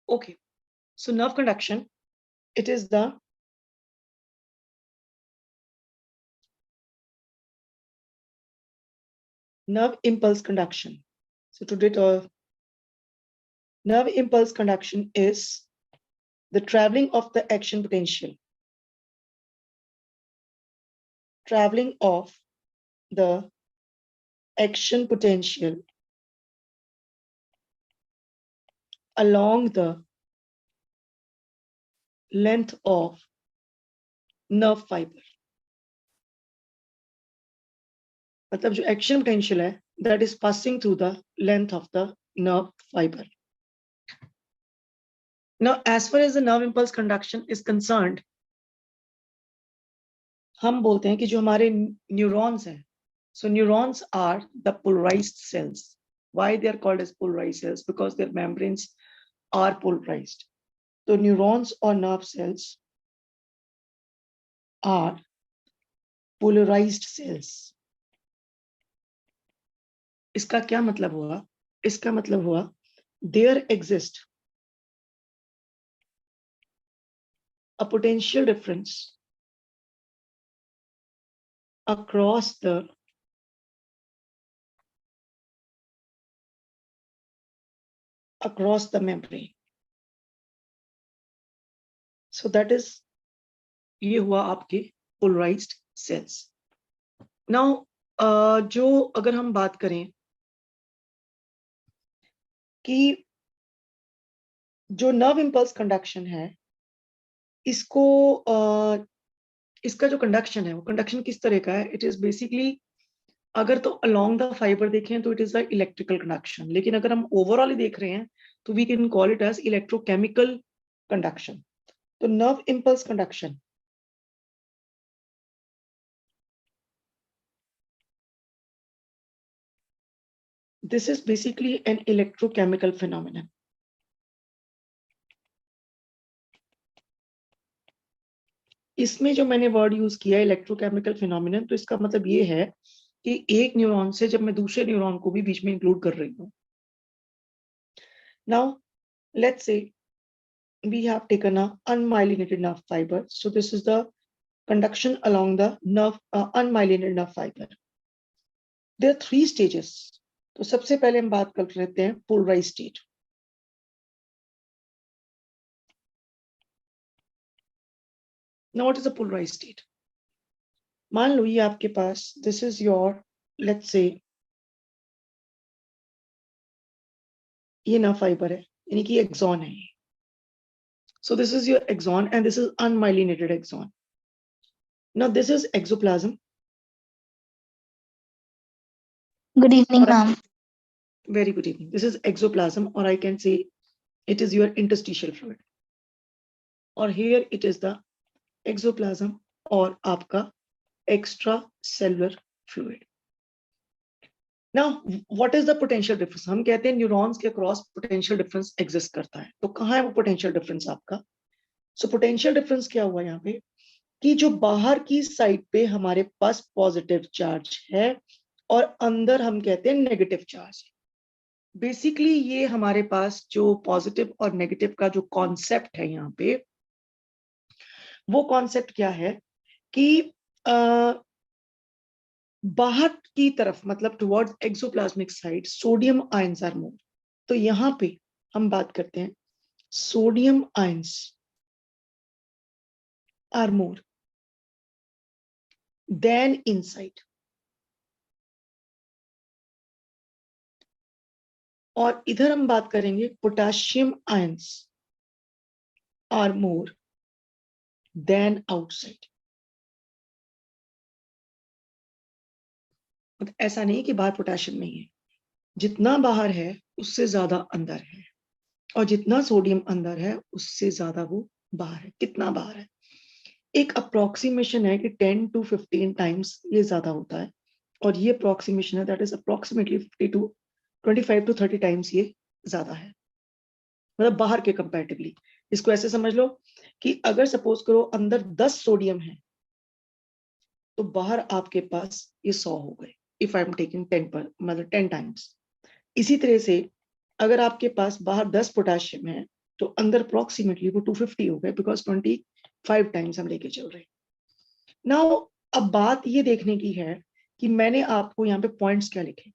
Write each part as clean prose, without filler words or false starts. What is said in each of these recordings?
Okay, so nerve conduction, it is the nerve impulse conduction. So today, nerve impulse conduction is the traveling of the action potential. Traveling of the action potential along the length of nerve fiber. मतलब जो action potential है, that is passing through the length of the nerve fiber. Now, as far as the nerve impulse conduction is concerned, हम बोलते हैं कि जो हमारे neurons हैं, so neurons are the polarized cells. Why they are called as polarized cells? Because their membranes are polarized. So neurons or nerve cells are polarized cells. इसका क्या मतलब हुआ? इसका मतलब हुआ there exists a potential difference across the membrane. So that is ये हुआ आपके polarized cells. Now जो अगर हम बात करें कि जो nerve impulse conduction है, इसको इसका जो कंडक्शन है वो कंडक्शन किस तरह का है? इट इज बेसिकली अगर तो अलोंग द फाइबर देखें तो it is the electrical conduction, लेकिन अगर हम ओवरऑल देख रहे हैं तो we can call it as electrochemical conduction. तो nerve impulse conduction this is basically an electrochemical phenomenon. इसमें जो मैंने वर्ड यूज किया इलेक्ट्रोकेमिकल फिनोमेनन, तो इसका मतलब ये है कि एक न्यूरॉन से जब मैं दूसरे न्यूरॉन को भी बीच में इंक्लूड कर रही हूँ. Now let's say we have taken a unmyelinated nerve fiber. So this is the conduction along the nerve unmyelinated nerve fiber. There are 3 stages. तो सबसे पहले हम बात कर लेते हैं polarized state. Now what is a polarized state? मान लो ये आपके पास this is your, let's say ये nerve fiber है, यानी कि axon है. So this is your axon and this is unmyelinated axon. Now this is exoplasm. Good evening, ma'am. Very good evening. This is exoplasm, or I can say it is your interstitial fluid. Or here it is the exoplasm और आपका extracellular fluid. Now, what is the potential difference? हम कहते हैं neurons के cross potential difference exist करता है. तो कहाँ है वो पोटेंशियल डिफरेंस आपका? सो पोटेंशियल डिफरेंस क्या हुआ यहाँ पे कि जो बाहर की साइड पे हमारे पास पॉजिटिव चार्ज है और अंदर हम कहते हैं नेगेटिव चार्ज. बेसिकली ये हमारे पास जो पॉजिटिव और नेगेटिव का जो कॉन्सेप्ट है यहाँ पे, वो कॉन्सेप्ट क्या है कि बाहर की तरफ मतलब towards exoplasmic side sodium ions are more. तो यहां पे हम बात करते हैं sodium ions are more than inside. और इधर हम बात करेंगे potassium ions are more than outside. ऐसा नहीं कि बाहर पोटेशियम नहीं है, जितना बाहर है उससे ज्यादा अंदर है, और जितना सोडियम अंदर है उससे ज्यादा वो बाहर है. कितना बाहर है? एक अप्रोक्सीमेशन है कि 10 to 15 टाइम्स ये ज्यादा होता है, और ये अप्रोक्सीमेशन है that is approximately 25 to 30 times ये ज्यादा है, मतलब बाहर के कंपैरेटिवली. इसको ऐसे समझ लो कि अगर सपोज करो अंदर 10 सोडियम है तो बाहर आपके पास ये 100 हो गए. इफ आई एम टेकिंग 10 पर मतलब 10 टाइम्स. इसी तरह से अगर आपके पास बाहर 10 पोटेशियम है तो अंदर अप्रोक्सीमेटली वो 250 हो गए, बिकॉज 25 टाइम्स हम लेके चल रहे हैं। नाउ अब बात ये देखने की है कि मैंने आपको यहाँ पे पॉइंट्स क्या लिखे।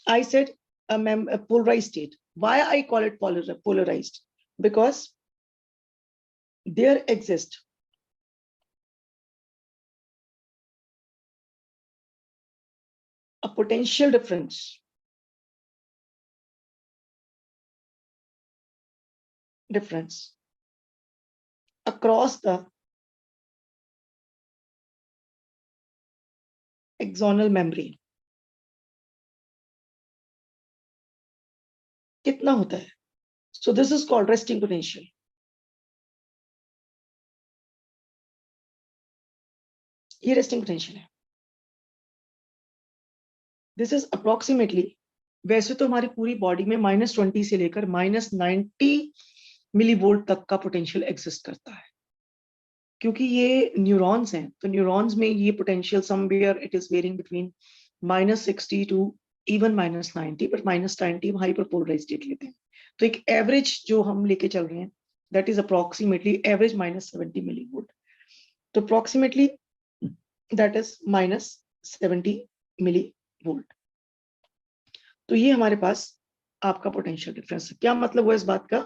I said polarized state. Why I call it polarized? Because there exists a potential difference across the axonal membrane. कितना होता है? So this is called resting potential. ये resting potential है. This is approximately, वैसे तो हमारी पूरी बॉडी में -20 से लेकर -90 मिलीवोल्ट तक का पोटेंशियल एग्जिस्ट करता है, क्योंकि ये न्यूरॉन्स हैं, तो न्यूरॉन्स में ये potential somewhere it is varying between -60 to even -90, but -90 हम हाइपरपोलराइज्ड स्टेट लेते हैं। तो एक एवरेज जो हम लेके चल रहे हैं that is approximately average -70 millivolt. तो अप्रोक्सीमेटली दैट इज -70 मिलीवोल्ट। तो ये हमारे पास आपका पोटेंशियल डिफरेंस है। क्या मतलब हुआ इस बात का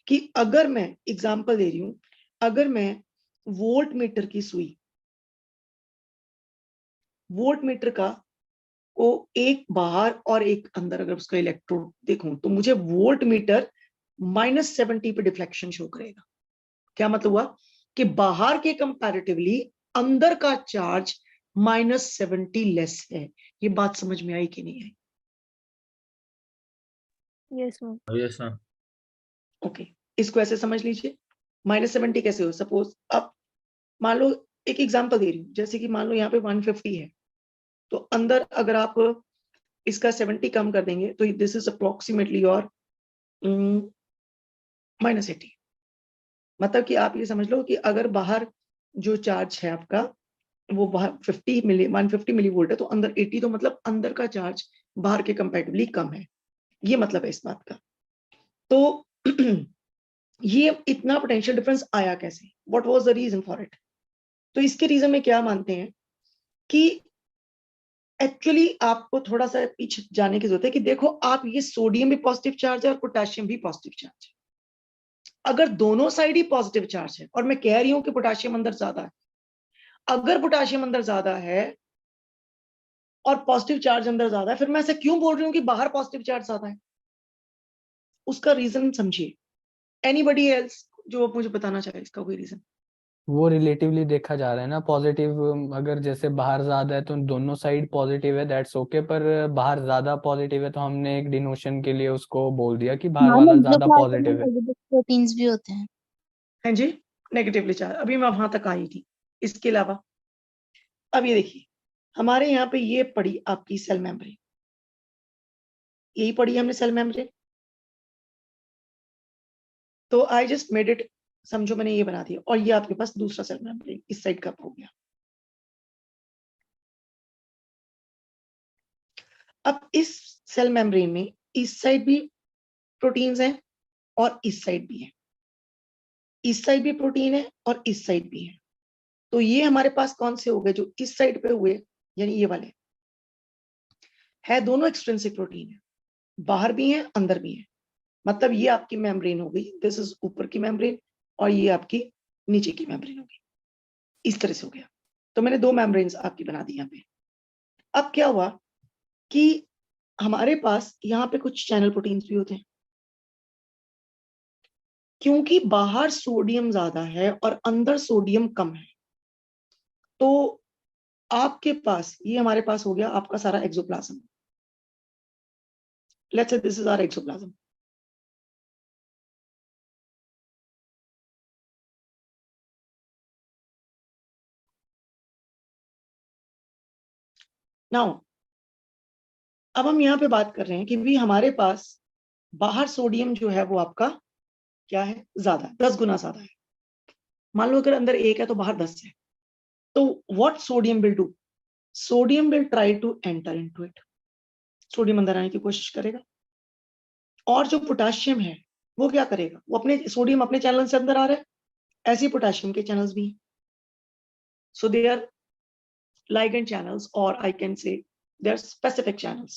कि अगर मैं एग्जांपल दे रही हूं, अगर मैं वोल्ट मीटर की सुई, वोल्ट मीटर का को एक बाहर और एक अंदर अगर उसका इलेक्ट्रोड देखूं तो मुझे वोल्ट मीटर -70 पे डिफ्लेक्शन शो करेगा। क्या मतलब हुआ कि बाहर के कंपैरेटिवली अंदर का चार्ज -70 लेस है। ये बात समझ में आई कि नहीं आई? Yes ma'am. Yes ma'am. Okay, इसको ऐसे समझ लीजिए। -70 कैसे हो? सपोज अब मान लो, एक एग्जांपल दे रही हूँ, जैसे कि मान लो यहाँ पे 150 है, तो अंदर अगर आप इसका 70 कम कर देंगे तो दिस इज अप्रोक्सीमेटली और -80। मतलब कि आप ये समझ लो कि अगर बाहर जो चार्ज है आपका वो बाहर 150 मिली वोल्ट है, तो अंदर 80, तो मतलब अंदर का चार्ज बाहर के कंपैरेटिवली कम है। ये मतलब है इस बात का। तो ये इतना पोटेंशियल डिफरेंस आया कैसे? What was the reason for it? तो इसके रीजन में क्या मानते हैं कि एक्चुअली आपको थोड़ा सा पीछे जाने की जरूरत है कि देखो, आप ये सोडियम भी पॉजिटिव चार्ज है और पोटेशियम भी पॉजिटिव चार्ज है। अगर दोनों साइड ही पॉजिटिव चार्ज है और मैं कह रही हूं कि पोटेशियम अंदर ज्यादा है, अगर पोटेशियम अंदर ज्यादा है और पॉजिटिव चार्ज अंदर ज्यादा है, फिर मैं ऐसे क्यों बोल रही हूँ कि बाहर पॉजिटिव चार्ज ज्यादा है? उसका रीजन समझिए। एनीबडी एल्स जो मुझे बताना चाहे इसका कोई रीजन? वो रिलेटिवली देखा जा रहा है ना, पॉजिटिव अगर जैसे बाहर ज्यादा है तो दोनों साइड पॉजिटिव है, दैट्स ओके, पर बाहर ज्यादा पॉजिटिव है तो हमने एक डिनोशन के लिए उसको बोल दिया कि बाहर वाला ज्यादा पॉजिटिव है। प्रोटीन्स भी होते हैं। हाँ जी, नेगेटिवली चार्ज। अभी मैं वहां तक आई थी। इसके अलावा अब ये देखिए, हमारे यहाँ पे ये पड़ी आपकी सेल मेम्ब्रेन, यही पड़ी हमने सेल मेम्ब्रेन। तो आई जस्ट मेड इट, समझो मैंने ये बना दिया, और ये आपके पास दूसरा सेल मेम्ब्रेन इस साइड का हो गया। अब इस सेल मेम्ब्रेन में इस साइड भी प्रोटीन्स हैं और इस साइड भी है, इस साइड भी प्रोटीन है और इस साइड भी है। तो ये हमारे पास कौन से हो गए? जो इस साइड पे हुए, यानी ये वाले है, दोनों एक्सट्रिंसिक प्रोटीन है, बाहर भी है अंदर भी है। मतलब ये आपकी मेम्ब्रेन हो गई, दिस इज ऊपर की मेम्ब्रेन, और ये आपकी नीचे की मेम्ब्रेन होगी। इस तरह से हो गया। तो मैंने 2 मेम्ब्रेन्स आपकी बना दी यहाँ पे। अब क्या हुआ कि हमारे पास यहाँ पे कुछ चैनल प्रोटीन्स भी होते हैं, क्योंकि बाहर सोडियम ज्यादा है और अंदर सोडियम कम है। तो आपके पास ये हमारे पास हो गया आपका सारा exoplasm. Let's say this is our exoplasm. Now अब हम यहाँ पे बात कर रहे हैं कि भी हमारे पास बाहर सोडियम जो है वो आपका क्या है? ज्यादा, 10 गुना ज्यादा है। मान लो अगर अंदर 1 है तो बाहर 10 है। तो what sodium will do? Sodium will try to enter into it. Sodium अंदर आने की कोशिश करेगा। और जो पोटाशियम है वो क्या करेगा, वो अपने सोडियम अपने चैनल से अंदर आ रहा है, ऐसे पोटाशियम के चैनल्स भी हैं. So they are ligand channels or I can say they are specific channels.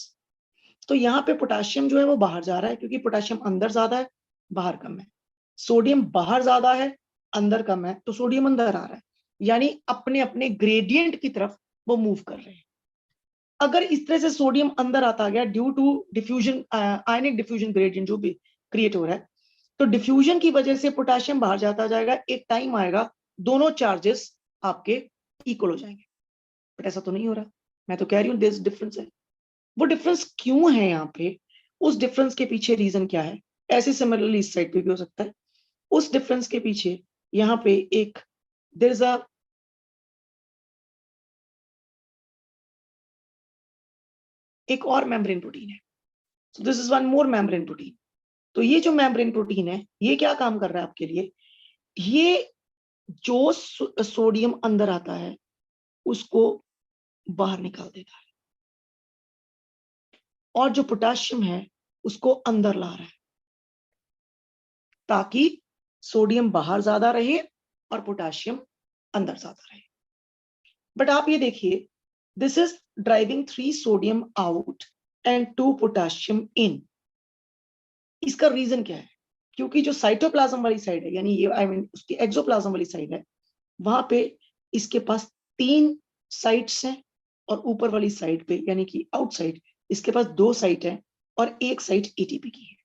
तो यहाँ पे पोटाशियम जो है वो बाहर जा रहा है क्योंकि पोटाशियम अंदर ज्यादा है बाहर कम है. सोडियम बाहर ज्यादा है अंदर कम है, तो सोडियम अंदर आ रहा है, यानी अपने अपने ग्रेडियंट की तरफ वो मूव कर रहे हैं. अगर इस तरह से सोडियम अंदर आता गया due to diffusion, ionic diffusion gradient जो भी क्रिएट हो रहा है, तो डिफ्यूजन की वजह से पोटाशियम बाहर जाता जाएगा, एक टाइम आएगा दोनों चार्जेस आपके इक्वल हो जाएंगे. बट ऐसा तो नहीं हो रहा. मैं तो कह रही हूँ दिस डिफरेंस है. वो डिफरेंस क्यों है यहाँ पे, उस डिफरेंस के पीछे रीजन क्या है, ऐसे सिमिलरली इस साइड पे भी हो सकता है. उस डिफरेंस के पीछे यहाँ पे एक देयर इज अ एक और मेम्ब्रेन प्रोटीन है. So this is one more membrane protein. तो ये जो मेम्ब्रेन प्रोटीन है ये क्या काम कर रहा है आपके लिए, ये जो सोडियम अंदर आता है उसको बाहर निकाल देता है, और जो पोटाशियम है उसको अंदर ला रहा है, ताकि सोडियम बाहर ज्यादा रहे और पोटाशियम अंदर ज्यादा रहे. बट आप ये देखिए, this is driving 3 sodium out and 2 potassium in. इसका रीजन क्या है, क्योंकि जो साइटोप्लाज्म वाली साइड है, यानी ये आई मीन उसकी एक्सोप्लाज्म वाली साइड है, वहां पे इसके पास 3 साइट्स हैं, और ऊपर वाली साइड पे यानी कि आउटसाइड इसके पास 2 साइट है, और एक साइट एटीपी की है.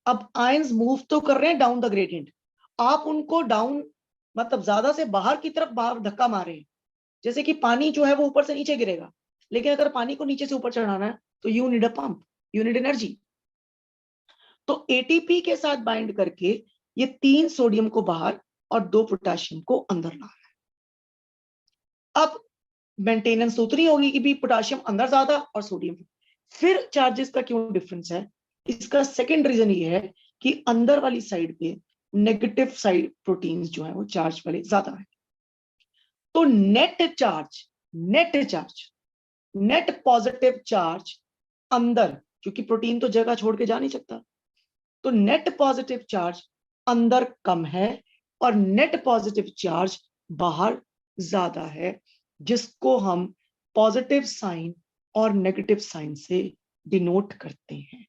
अब आयंस मूव तो कर रहे हैं डाउन द ग्रेडियंट, आप उनको डाउन मतलब ज्यादा से बाहर की तरफ बाहर धक्का मारे हैं. जैसे कि पानी जो है वो ऊपर से नीचे गिरेगा, लेकिन अगर पानी को नीचे से ऊपर चढ़ाना है तो you need a pump, you need energy. तो एटीपी के साथ बाइंड करके ये 3 सोडियम को बाहर और 2 पोटाशियम को अंदर ला रहा है. अब मेंटेनेंस उतनी होगी कि भी पोटाशियम अंदर ज्यादा और सोडियम. फिर चार्जेस का क्यों डिफरेंस है, इसका सेकंड रीजन ये है कि अंदर वाली साइड पे नेगेटिव साइड प्रोटीन्स जो है वो चार्ज वाले ज्यादा है. तो नेट पॉजिटिव चार्ज अंदर, क्योंकि प्रोटीन तो जगह छोड़ के जा नहीं सकता, तो नेट पॉजिटिव चार्ज अंदर कम है और नेट पॉजिटिव चार्ज बाहर ज्यादा है, जिसको हम पॉजिटिव साइन और नेगेटिव साइन से डिनोट करते हैं.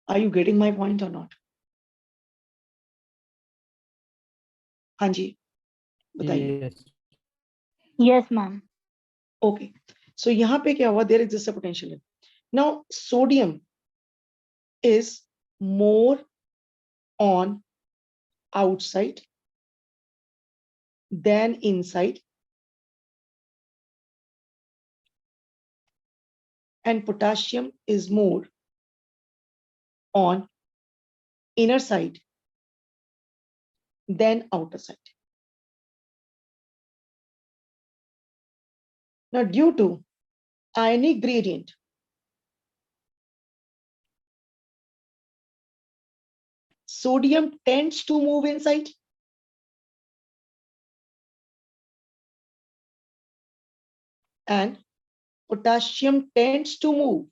Are you getting my point or not? हाँ जी बताइए. Yes. Yes, ma'am. ओके, सो यहाँ पे क्या हुआ, there exist a potential. Now sodium is more on outside than inside, and potassium is more on inner side than outer side. Now, due to ionic gradient, sodium tends to move inside and potassium tends to move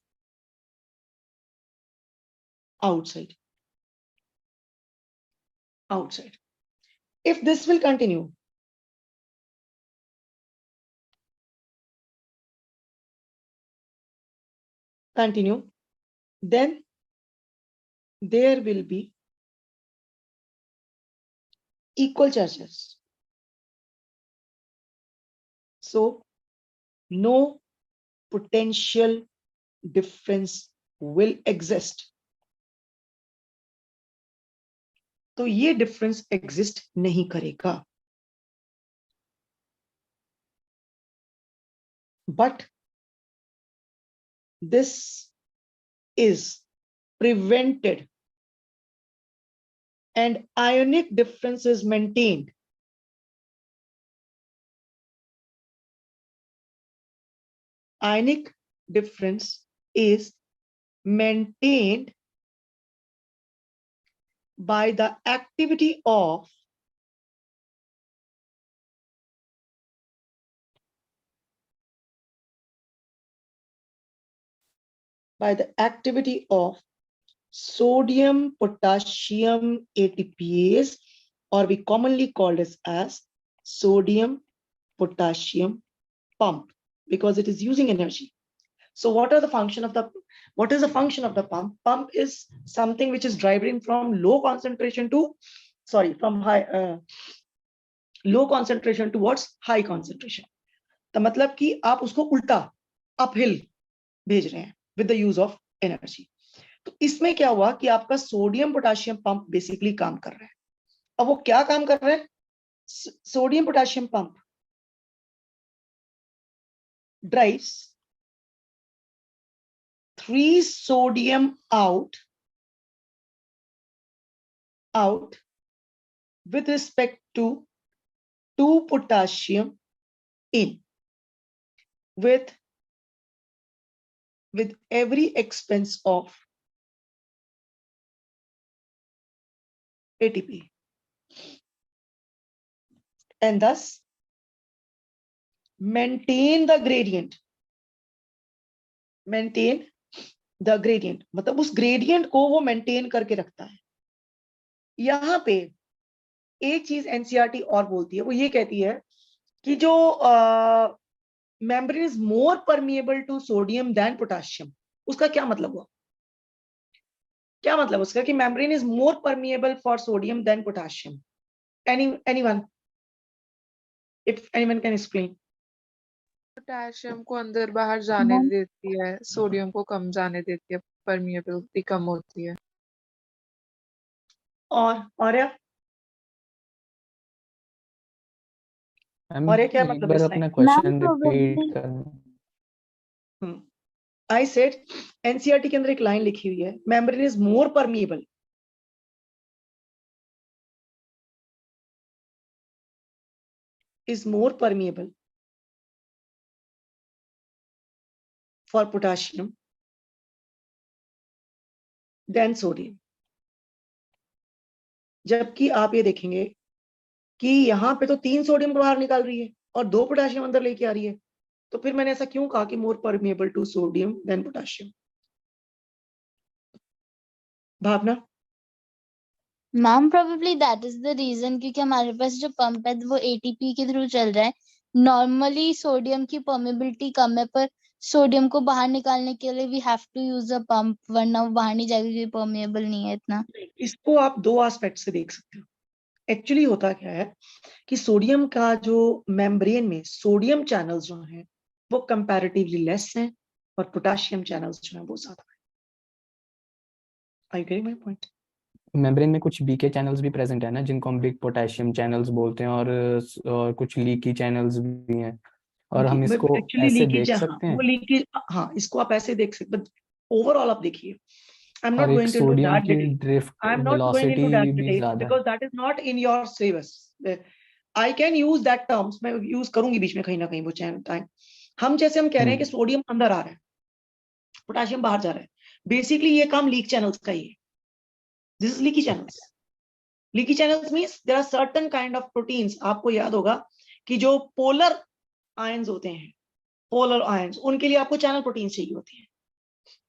outside. If this will continue, then there will be equal charges. So no potential difference will exist. तो ये difference exist नहीं करेगा. But this is prevented and ionic difference is maintained. Ionic difference is maintained by the activity of sodium potassium ATPase, or we commonly call this as sodium potassium pump, because it is using energy. So what is the function of the pump? Pump is something which is driving from low concentration to from low concentration towards high concentration. तो मतलब कि आप उसको उल्टा uphill भेज रहे हैं with the use of energy. तो इसमें क्या हुआ कि आपका सोडियम पोटेशियम पंप बेसिकली काम कर रहा है. अब वो क्या काम कर रहा है? Sodium potassium pump drives 3 sodium out with respect to 2 potassium in, with every expense of ATP, and thus maintain the gradient. मतलब उस ग्रेडियंट को वो मेंटेन करके रखता है. यहां पे एक चीज एनसीईआरटी और बोलती है, वो ये कहती है कि जो membrane is more permeable to sodium than potassium. उसका क्या मतलब हुआ? क्या मतलब उसका कि membrane is more permeable for sodium than potassium? Anyone, if anyone can explain. Potassium को अंदर बाहर जाने देती है, सोडियम को कम जाने देती है, परमिएबिलिटी कम होती है. और या और क्या मतलब बार अपना क्वेश्चन रिपीट करना. I said NCERT के अंदर एक लाइन लिखी हुई है, membrane is more permeable for potassium than sodium. जबकि आप ये देखेंगे कि यहाँ पे तो 3 सोडियम बाहर निकाल रही है और 2 पोटेशियम अंदर लेके आ रही है. तो फिर मैंने ऐसा क्यों कहा कि more permeable to sodium than potassium? Bhavna? Ma'am probably that is the reason, क्योंकि हमारे पास जो पंप है वो एटीपी के थ्रू चल रहा है. नॉर्मली सोडियम की परमिएबिलिटी कम है, पर सोडियम को बाहर निकालने के लिए we have to use a pump, वरना वो बाहर नहीं जाएगी क्योंकि परमिएबल नहीं है इतना. इसको आप 2 एस्पेक्ट से देख सकते हो. एक्चुअली होता क्या है कि सोडियम का जो मेम्ब्रेन में सोडियम चैनल्स जो हैं वो कंपैरेटिवली लेस हैं और पोटेशियम चैनल्स जो हैं वो ज्यादा हैं. Are you getting my point? Membrane में कुछ बीके चैनल्स भी प्रेजेंट है ना, जिनको हम बिग पोटेशियम चैनल्स बोलते हैं, और कुछ लीकी चैनल्स भी हैं, और हम इसको ऐसे देख सकते हैं. वो लीकेज, हाँ, इसको आप ऐसे देख सकते हैं, बट ओवरऑल आप देखिए. I'm not और एक going into सोडियम that की detail. Drift I'm not going into velocity that भी detail ज्यादा है. because that is not in your syllabus. I can use that terms, मैं यूज करूंगी बीच में कहीं ना कहीं वो टाइम. हम कह रहे हैं कि सोडियम अंदर आ रहा है, पोटेशियम बाहर जा रहा है. बेसिकली ये काम लीक चैनल्स का ही है. This is leaky channels. Leaky channels means there are certain kind of proteins. आपको याद होगा कि जो पोलर आयंस होते हैं, पोलर आयंस, उनके लिए आपको चैनल प्रोटीन चाहिए होती है.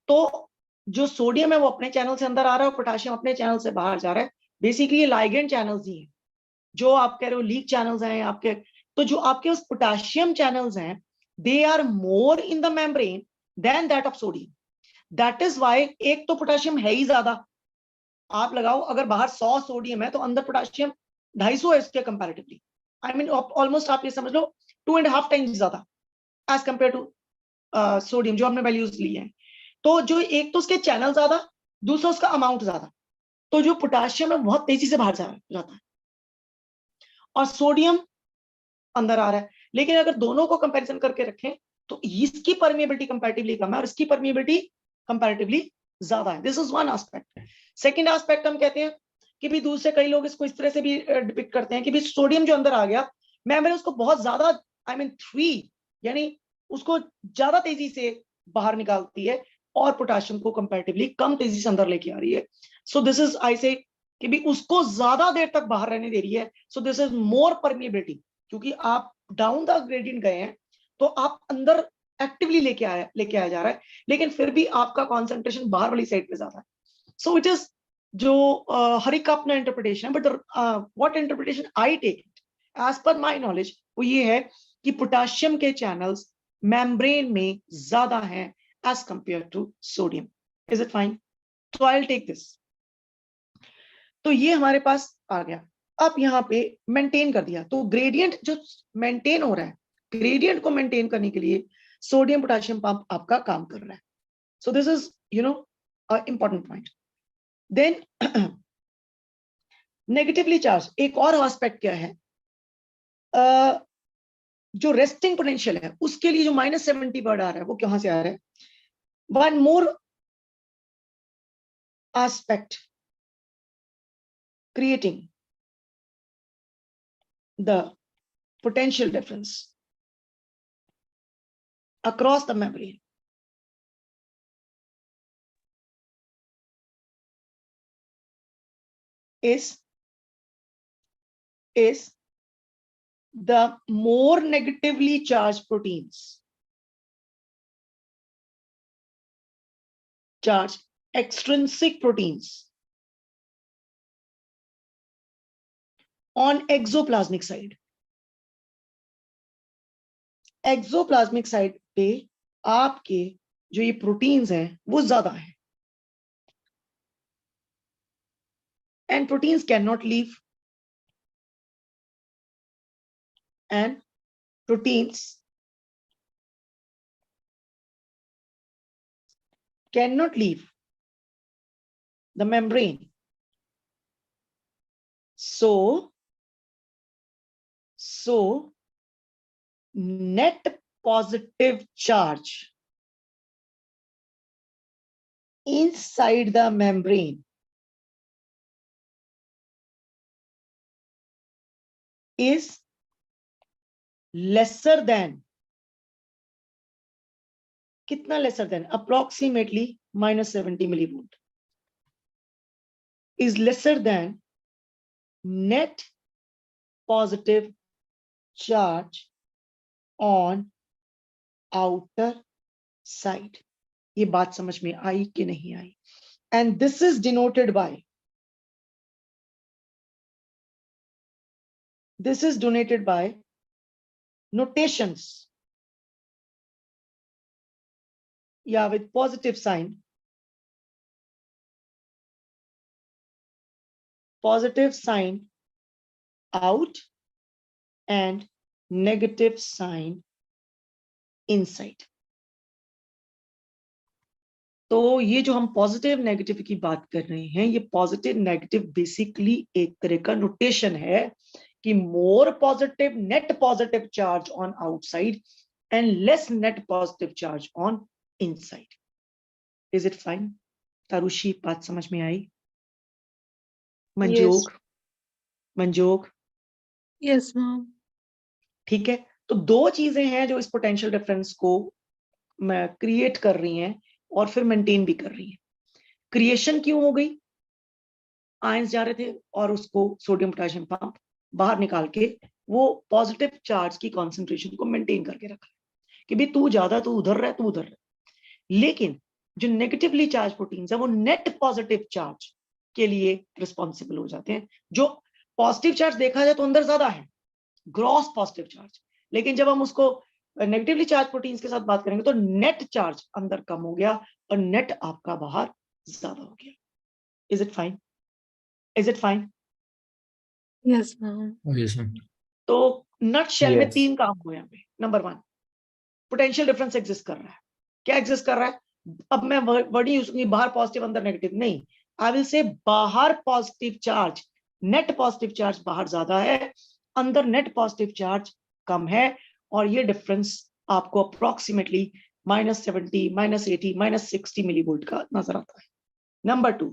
तो जो सोडियम है वो अपने चैनल से अंदर आ रहा है और पोटेशियम अपने चैनल से बाहर जा रहा है. बेसिकली ये लाइगेंड चैनल्स ही हैं. जो आप कह रहे हो लीक चैनल्स हैं आपके, तो जो आपके उस पोटेशियम चैनल्स हैं, they are more in the membrane than that of sodium. That is why एक तो पोटेशियम है ही ज्यादा. आप लगाओ, अगर बाहर 100 सोडियम है तो अंदर पोटेशियम 250 है इसके कंपैरेटिवली. आई मीन ऑलमोस्ट आप ये समझ लो 2.5 टाइम्स ज्यादा एज कंपेयर टू सोडियम जो हमने वैल्यूज ली है. तो जो एक तो उसके चैनल ज्यादा, दूसरा उसका अमाउंट ज्यादा. तो जो पोटेशियम है बहुत तेजी से बाहर जाता है और सोडियम अंदर आ रहा है. लेकिन अगर दोनों को कंपैरिजन करके रखें तो इसकी परमिएबिलिटी कंपैरेटिवली कम है और इसकी परमिएबिलिटी कंपैरेटिवली ज्यादा है. This is one aspect. Second aspect हम कहते हैं कि भी दूसरे कई लोग इसको इस तरह से भी डिपिक्ट करते हैं कि भी सोडियम जो अंदर आ गया, मेम्ब्रेन उसको बहुत ज्यादा, आई मीन 3, यानी उसको ज्यादा तेजी से बाहर निकालती है और पोटेशियम को कंपैरेटिवली कम तेजी से अंदर लेके आ रही है. सो दिस इज, आई से कि भी उसको ज्यादा देर तक बाहर रहने दे रही है. So this is more permeability. क्योंकि आप डाउन द ग्रेडियंट गए हैं तो आप अंदर एक्टिवली लेके आया जा रहा है, लेकिन फिर भी आपका कॉन्सेंट्रेशन बाहर वाली साइड पे ज्यादा है. So it is जो हर एक का अपना इंटरप्रिटेशन है, but what interpretation I take it as per my knowledge वो ये है कि पोटाशियम के चैनल्स मेम्ब्रेन में ज्यादा हैं as compare to sodium. Is it fine? तो आई विल टेक दिस. तो ये हमारे पास आ गया. अब यहाँ पे मेंटेन कर दिया, तो ग्रेडियंट जो मेंटेन हो रहा है, ग्रेडियंट को मेंटेन करने के लिए सोडियम पोटेशियम पंप आपका काम कर रहा है. So this is important point. Then negatively charge एक और एस्पेक्ट क्या है, जो रेस्टिंग पोटेंशियल है उसके लिए जो -70 वर्ड आ रहा है वो कहां से आ रहा है? One more aspect creating the potential difference across the membrane is the more negatively charged proteins charge extrinsic proteins on exoplasmic side. Exoplasmic side पे आपके जो ये प्रोटीन्स हैं वो ज्यादा है, and proteins can not leave, and proteins can not leave the membrane. So net positive charge inside the membrane is lesser than, कितना lesser than? Approximately -70 millivolt is lesser than net positive charge on outer side. ये बात समझ में आई कि नहीं आई? And this is denoted by, this is denoted by notations, yeah, with positive sign, positive sign out and negative sign inside. तो ये जो हम पॉजिटिव नेगेटिव की बात कर रहे हैं, ये पॉजिटिव नेगेटिव बेसिकली एक तरह का नोटेशन है कि more positive net positive charge on outside and less net positive charge on inside. Is it fine? Tarushi बात समझ में आई? मंजोग? मंजोग? Yes ma'am. ठीक है. तो दो चीजें हैं जो इस पोटेंशियल डिफरेंस को क्रिएट कर रही हैं और फिर मेंटेन भी कर रही है. क्रिएशन क्यों हो गई? आयंस जा रहे थे और उसको सोडियम पोटेशियम पंप बाहर निकाल के वो पॉजिटिव चार्ज की कॉन्सेंट्रेशन को मेंटेन करके रखा कि भाई तू ज्यादा, तू उधर रह, तू उधर रह. लेकिन जो नेगेटिवली चार्ज प्रोटीन्स है वो नेट पॉजिटिव चार्ज के लिए रिस्पॉन्सिबल हो जाते हैं. जो पॉजिटिव चार्ज देखा जाए तो अंदर ज्यादा है, ग्रॉस पॉजिटिव चार्ज, लेकिन जब हम उसको नेगेटिवली चार्ज प्रोटीन्स के साथ बात करेंगे तो नेट चार्ज अंदर कम हो गया और नेट आपका बाहर ज्यादा हो गया. Is it fine? Is it fine? Yes ma'am. Yes ma'am. तो नट शेल में Yes. 3 काम हुए यहाँ पे. नंबर 1, पोटेंशियल डिफरेंस एग्जिस्ट कर रहा है. क्या एग्जिस्ट कर रहा है? अब मैं वर्ड यूज करूंगी बाहर पॉजिटिव अंदर नेगेटिव नहीं. आई विल से बाहर positive charge, net positive charge बाहर ज्यादा है, अंदर नेट पॉजिटिव चार्ज कम है, और ये डिफरेंस आपको अप्रोक्सीमेटली -70, -80, -60 मिलीवोल्ट का नजर आता है. नंबर 2,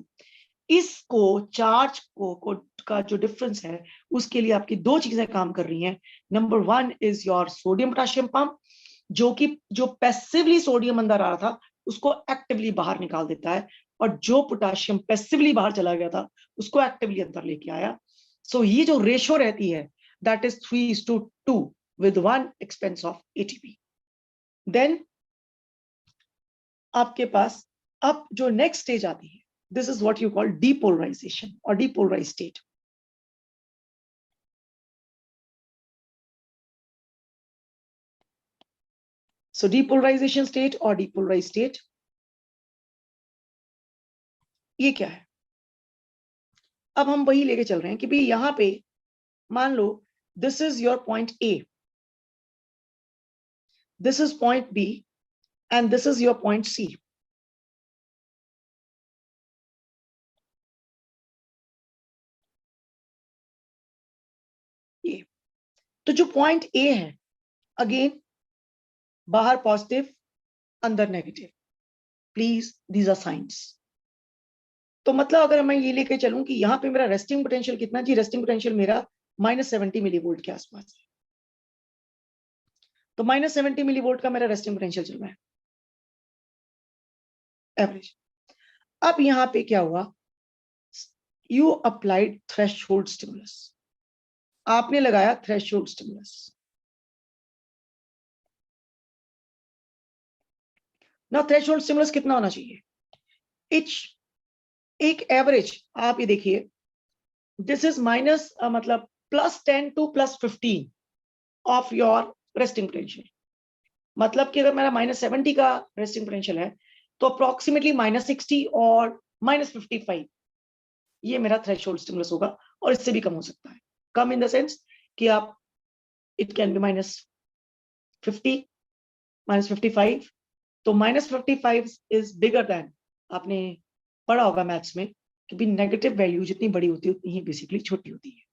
इसको चार्ज को का जो डिफरेंस है उसके लिए आपकी 2 चीजें काम कर रही हैं. Number 1 is your sodium potassium pump, जो पैसिवली सोडियम अंदर आ रहा था उसको एक्टिवली बाहर निकाल देता है, और जो पोटेशियम पैसिवली बाहर चला गया था उसको एक्टिवली अंदर लेके आया. सो ये जो रेशो रहती है that is 3:2 with 1 expense of ATP. Then आपके पास अब जो नेक्स्ट स्टेज आती है this is what you call depolarization or depolarized state. So depolarization state or depolarized state, ये क्या है? अब हम वही लेके चल रहे हैं कि भाई यहां पे मान लो this is your point A, this is point B, and this is your point C. ये तो जो पॉइंट A है, अगेन बाहर पॉजिटिव, अंदर negative, please these are science. तो मतलब अगर मैं ये लेके चलूं कि यहाँ पे मेरा रेस्टिंग पोटेंशियल कितना जी, रेस्टिंग पोटेंशियल मेरा -70 मिलीवोल्ट के आसपास है, तो -70 मिलीवोल्ट का मेरा रेस्टिंग पोटेंशियल चल रहा है एवरेज। अब यहाँ पे क्या हुआ, यू अप्लाइड थ्रेशोल्ड स्टिमुलस, आपने लगाया थ्रेशोल्ड स्टिमुलस। ना थ्रेशोल्ड स्टिमुलस कितना होना चाहिए, एक एवरेज आप ये देखिए, दिस इज माइनस मतलब +10 to +15 of your resting potential. मतलब कि अगर मेरा -70 का रेस्टिंग पोटेंशियल है तो अप्रोक्सीमेटली -60 और -55 ये मेरा थ्रेशोल्ड स्टिमुलस होगा, और इससे भी कम हो सकता है। कम इन द सेंस कि आप इट कैन बी -50, -55। तो -55 इज बिगर देन, आपने पढ़ा होगा मैथ्स में कि भी नेगेटिव वैल्यू जितनी बड़ी होती है उतनी ही बेसिकली छोटी होती है।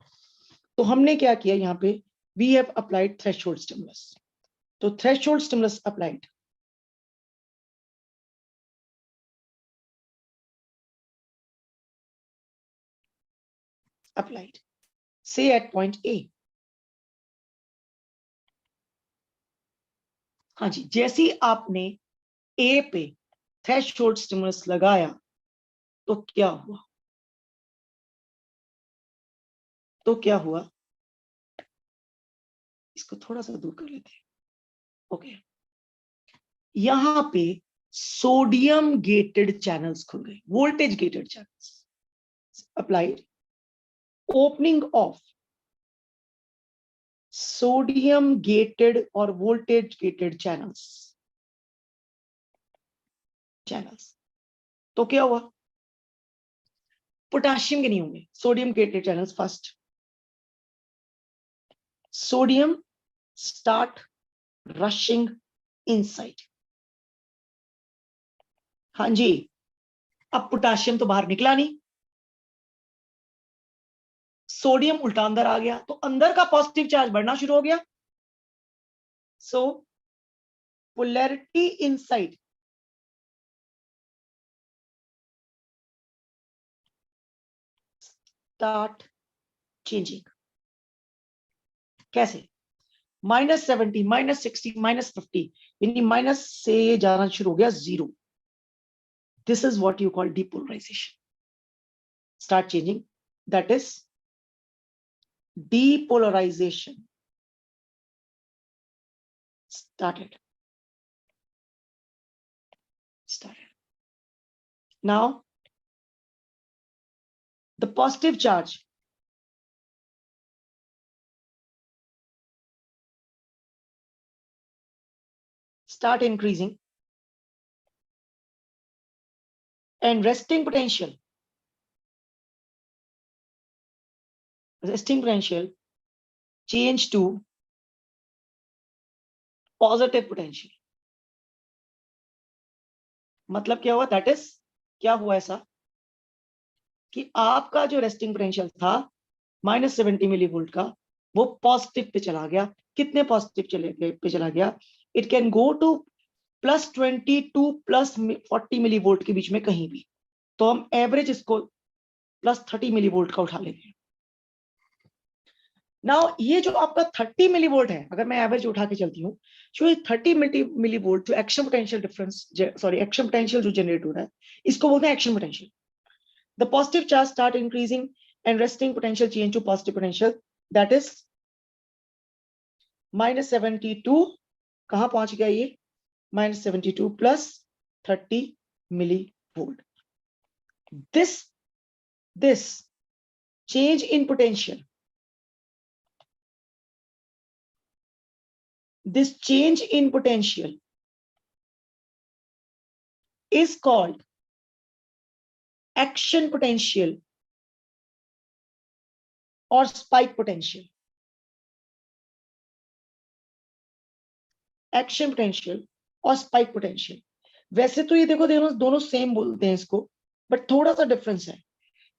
तो हमने क्या किया यहाँ पे, we have applied threshold stimulus. तो threshold stimulus applied, say at point A। हाँ जी, जैसे ही आपने A पे थ्रेशोल्ड स्टिमुलस लगाया तो क्या हुआ, इसको थोड़ा सा दूर कर लेते हैं। ओके, यहां पे सोडियम गेटेड चैनल्स खुल गए, voltage gated channels applied, opening of sodium gated और वोल्टेज गेटेड चैनल्स। तो क्या हुआ, पोटेशियम के नहीं होंगे, सोडियम गेटेड channels first, sodium start rushing inside. हाँ जी, अब पोटेशियम तो बाहर निकला नहीं, सोडियम उल्टा अंदर आ गया, तो अंदर का पॉजिटिव चार्ज बढ़ना शुरू हो गया। सो पोलैरिटी इनसाइड स्टार्ट चेंजिंग। कैसे, -70, -60, -50, यानी माइनस से जाना शुरू हो गया 0। This is what you call depolarization, start changing, that is depolarization started। Now the positive charge start increasing and resting potential change to positive potential। मतलब क्या हुआ, दैट इज क्या हुआ ऐसा कि आपका जो रेस्टिंग पोटेंशियल था -70 मिलीवोल्ट का, वो पॉजिटिव पे चला गया। कितने पॉजिटिव पे चला गया, it can go to +20 to +40 millivolt के बीच में कहीं भी। तो हम एवरेज इसको +30 मिलीवोल्ट का उठा लेते हैं। नाउ ये जो आपका 30 मिलीवोल्ट है, अगर मैं एवरेज उठा के चलती हूँ, जो 30 मिलीवोल्ट जो एक्शन पोटेंशियल एक्शन पोटेंशियल जो जनरेट हो रहा है, इसको बोलते हैं action potential. The positive charge start increasing and resting potential change to positive potential, that is -72, कहां पहुंच गया ये, -72 + 30 millivolt. this change in potential, this change in potential is called action potential or spike potential. Action potential और spike potential. वैसे तो ये देखो दोनों सेम बोलते हैं इसको, बट थोड़ा सा डिफरेंस है.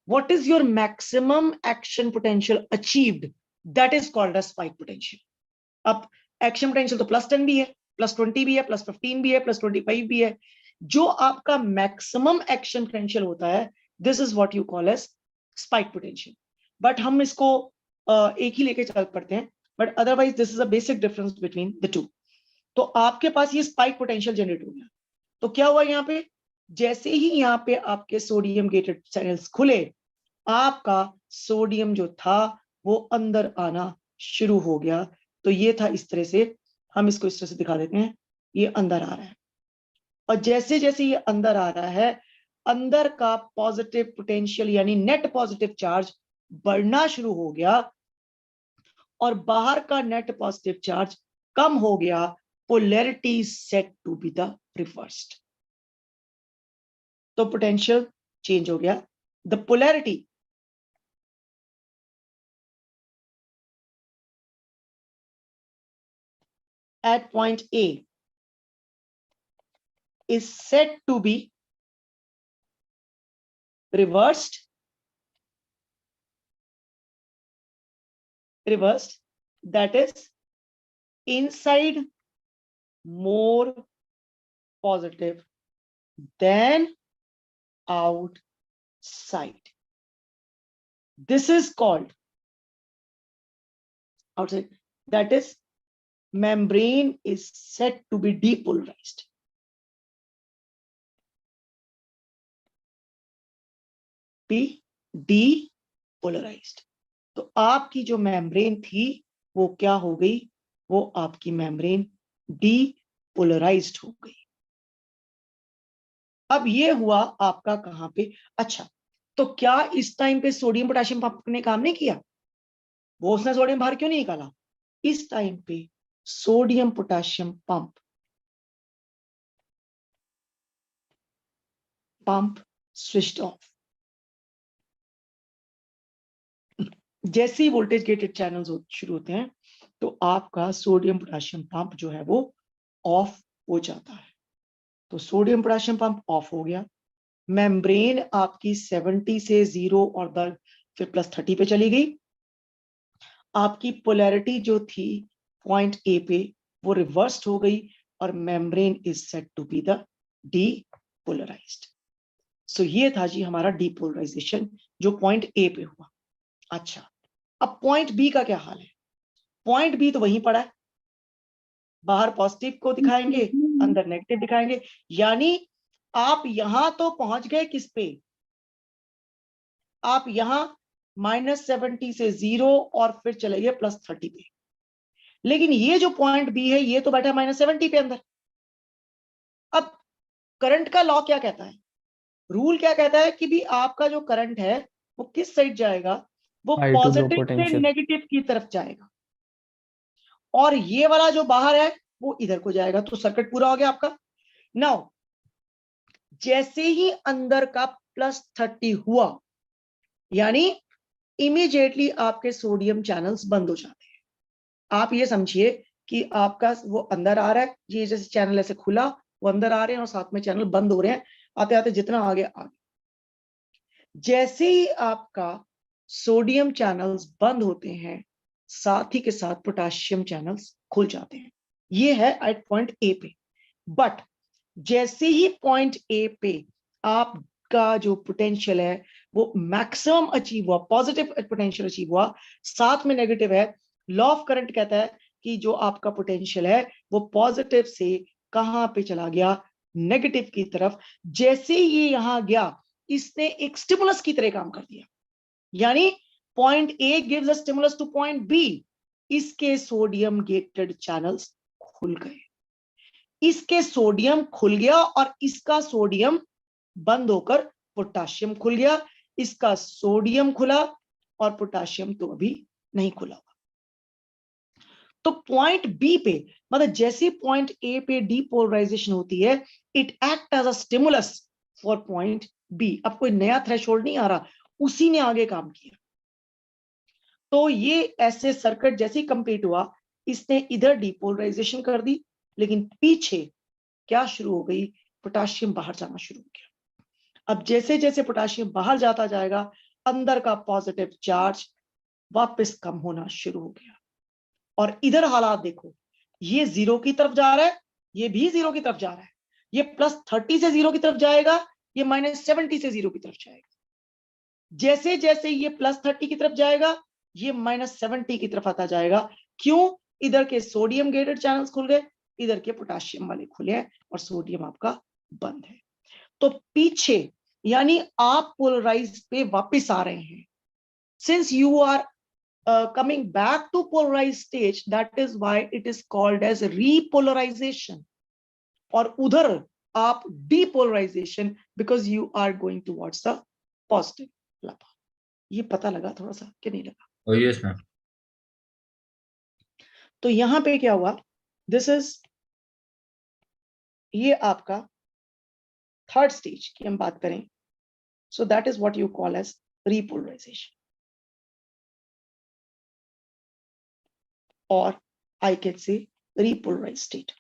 What is your maximum action potential achieved? That is called a spike potential. अब action potential तो +10 भी है, +20 भी है, +15 भी है, +25 भी है. जो आपका maximum action potential होता है, this is what you call as spike potential. But हम इसको एक ही लेके चल पड़ते हैं, but otherwise this is a basic difference between the two. तो आपके पास ये स्पाइक पोटेंशियल जनरेट हो गया. तो क्या हुआ यहाँ पे, जैसे ही यहाँ पे आपके सोडियम गेटेड चैनल्स खुले, आपका सोडियम जो था वो अंदर आना शुरू हो गया. तो ये था इस तरह से, हम इसको इस तरह से दिखा देते हैं, ये अंदर आ रहा है. और जैसे जैसे ये अंदर आ रहा है, अंदर का पॉजिटिव पोटेंशियल यानी नेट पॉजिटिव चार्ज बढ़ना शुरू हो गया और बाहर का नेट पॉजिटिव चार्ज कम हो गया. Polarity is said to be the reversed. तो potential change हो गया. The polarity at point A is said to be reversed. That is inside more positive than outside. This is called outside. That is, membrane is said to be depolarized. Be depolarized. तो आपकी जो membrane थी वो क्या हो गई, वो आपकी मेम्ब्रेन डीपोलराइज्ड हो गई. अब ये हुआ आपका कहां पे, अच्छा तो क्या इस टाइम पे सोडियम पोटेशियम पंप ने काम नहीं किया, वो उसने सोडियम बाहर क्यों नहीं निकाला. इस टाइम पे sodium potassium pump switched off. जैसे ही वोल्टेज गेटेड चैनल्स शुरू होते हैं तो आपका सोडियम पोटेशियम पंप जो है वो ऑफ हो जाता है. तो सोडियम पोटेशियम पंप ऑफ हो गया, मेम्ब्रेन आपकी 70 से 0 और फिर +30 पे चली गई. आपकी पोलैरिटी जो थी पॉइंट ए पे वो रिवर्स्ड हो गई और membrane is said to be the depolarised. So ये था जी हमारा डीपोलराइजेशन जो पॉइंट ए पे हुआ. अच्छा, अब पॉइंट बी का क्या हाल है. पॉइंट बी तो वहीं पड़ा है, बाहर पॉजिटिव को दिखाएंगे, अंदर नेगेटिव दिखाएंगे. यानी आप यहां तो पहुंच गए किस पे, आप यहां -70 से 0 और फिर चले गए +30 पे. लेकिन ये जो पॉइंट बी है ये तो बैठा -70 पे अंदर. अब करंट का लॉ क्या कहता है, रूल क्या कहता है कि भी आपका जो करंट है वो किस साइड जाएगा, वो High to low पॉजिटिव से potential. नेगेटिव की तरफ जाएगा. और ये वाला जो बाहर है वो इधर को जाएगा. तो सर्किट पूरा हो गया आपका. नाउ जैसे ही अंदर का +30 हुआ, यानी इमीडिएटली आपके सोडियम चैनल्स बंद हो जाते हैं. आप ये समझिए कि आपका वो अंदर आ रहा है, ये जैसे चैनल ऐसे खुला, वो अंदर आ रहे हैं और साथ में चैनल बंद हो रहे हैं, आते आते जितना आगे आगे. जैसे ही आपका सोडियम चैनल्स बंद होते हैं, साथ ही के साथ पोटेशियम चैनल्स खुल जाते हैं. ये है एट पॉइंट ए पे. बट जैसे ही पॉइंट ए पे आपका जो पोटेंशियल है वो मैक्सिमम अचीव हुआ, पॉजिटिव पोटेंशियल अचीव हुआ, साथ में नेगेटिव है, लॉ ऑफ करंट कहता है कि जो आपका पोटेंशियल है वो पॉजिटिव से कहां पे चला गया, नेगेटिव की तरफ. जैसे ये यहां गया, इसने एक स्टिमुलस की तरह काम कर दिया. यानी point A gives a stimulus to point B. इसके सोडियम गेटेड चैनल्स खुल गए, इसके सोडियम खुल गया और इसका सोडियम बंद होकर पोटाशियम खुल गया, इसका सोडियम खुला और पोटाशियम तो अभी नहीं खुला हुआ। तो पॉइंट बी पे, मतलब जैसे पॉइंट ए पे डीपोलराइजेशन होती है, it act as a stimulus for point B. अब कोई नया थ्रेशोल्ड नहीं आ रहा, उसी ने आगे काम किया। तो ये ऐसे सर्किट जैसे ही कंप्लीट हुआ, इसने इधर डीपोलराइजेशन कर दी, लेकिन पीछे क्या शुरू हो गई, पोटाशियम बाहर जाना शुरू हो गया। अब जैसे जैसे पोटाशियम बाहर जाता जाएगा, अंदर का पॉजिटिव चार्ज वापस कम होना शुरू हो गया। और इधर हालात देखो, ये 0 की तरफ जा रहा है, ये भी 0 की तरफ जा रहा है, ये +30 से 0 की तरफ जाएगा, ये -70 से 0 की तरफ जाएगा। जैसे जैसे ये +30 की तरफ जाएगा, ये -70 की तरफ आता जाएगा। क्यों? इधर के सोडियम गेटेड चैनल्स खुल गए, इधर के पोटाशियम वाले खुले हैं, और सोडियम आपका बंद है। तो पीछे यानी आप पोलराइज पे वापस आ रहे हैं। Since you are coming back to polarized stage, that is why it is called as repolarization. और उधर आप depolarization, because you are going towards the positive lava. ये पता लगा थोड़ा सा कि नहीं लगा? Oh yes ma'am. तो यहां पे क्या हुआ, दिस इज, ये आपका थर्ड स्टेज की हम बात करें, so that is what you call as repolarization. Or I can say repolarized state.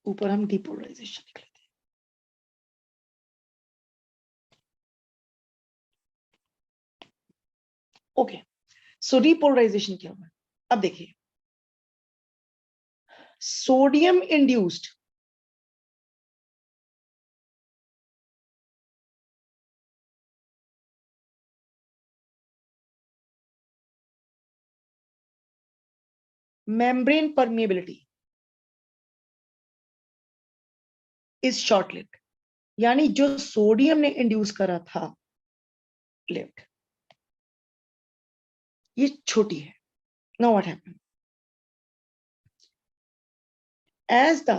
ऊपर हम depolarization लिख लेते हैं। ओके, सो repolarization क्या हुआ? अब देखिए, sodium induced membrane permeability is short lived, यानी जो सोडियम ने इंड्यूस करा था लिव्ड, ये छोटी है। Now what happened, as the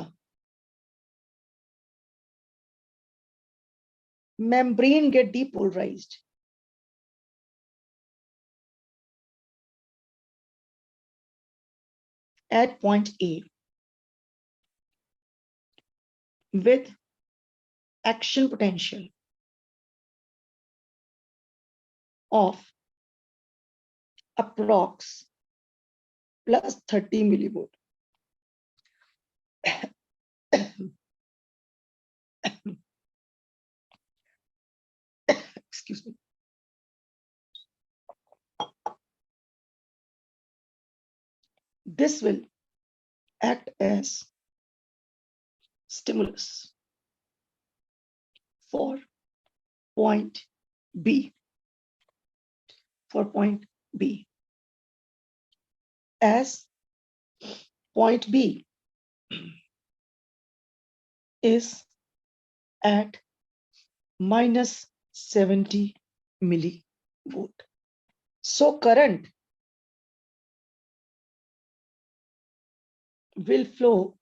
membrane get depolarized, at point A with action potential of approx +30 millivolt. Excuse me. This will act as stimulus for point B. For point B, as point B is at -70 millivolt. So current will flow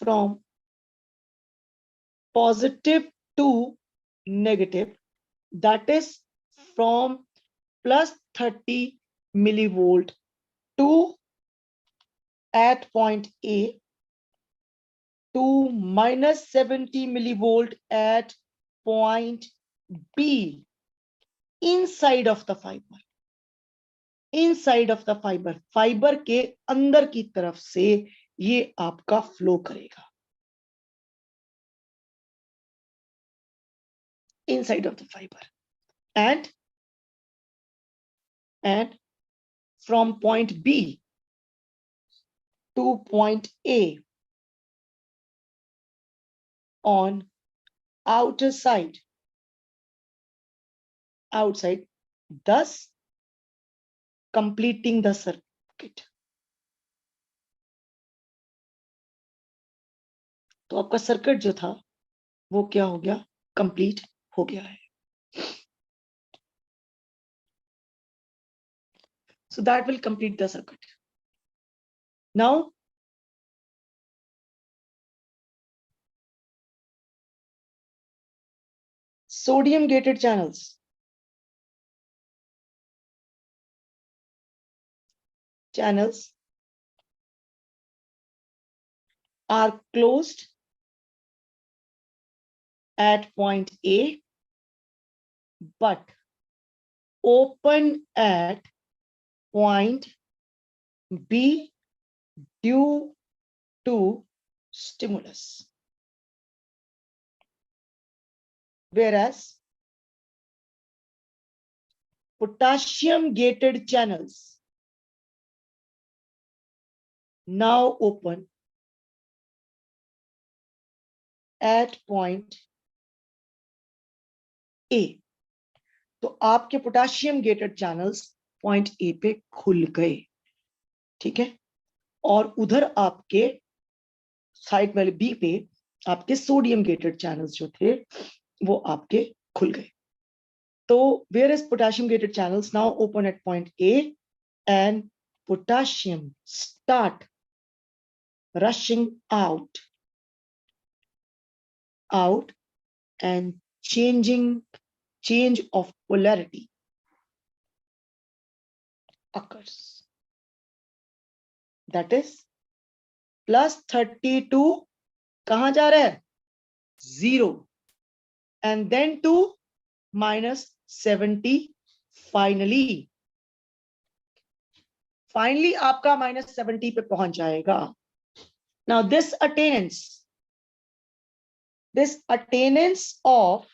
from positive to negative, that is from +30 millivolt to at point A to -70 millivolt at point B, inside of the fiber. Inside of the fiber, fibre के अंदर की तरफ से ये आपका flow करेगा। Inside of the fiber, and from point B to point A on outer side, outside, thus completing the circuit. तो आपका सर्किट जो था वो क्या हो गया, कंप्लीट हो गया है. So that will complete the circuit. Now, sodium gated channels. Channels are closed at point A, but open at point B due to stimulus. Whereas potassium gated channels now open at point A. तो आपके potassium gated channels point A पे खुल गए, ठीक है, और उधर आपके साइड वाले बी पे आपके सोडियम गेटेड चैनल्स जो थे वो आपके खुल गए. तो where is potassium gated channels now open at point A and potassium start rushing out and change of polarity occurs. That is +32 कहां जा रहा है? 0 and then to -70. Finally आपका -70 पे पहुंच जाएगा. Now this attainance of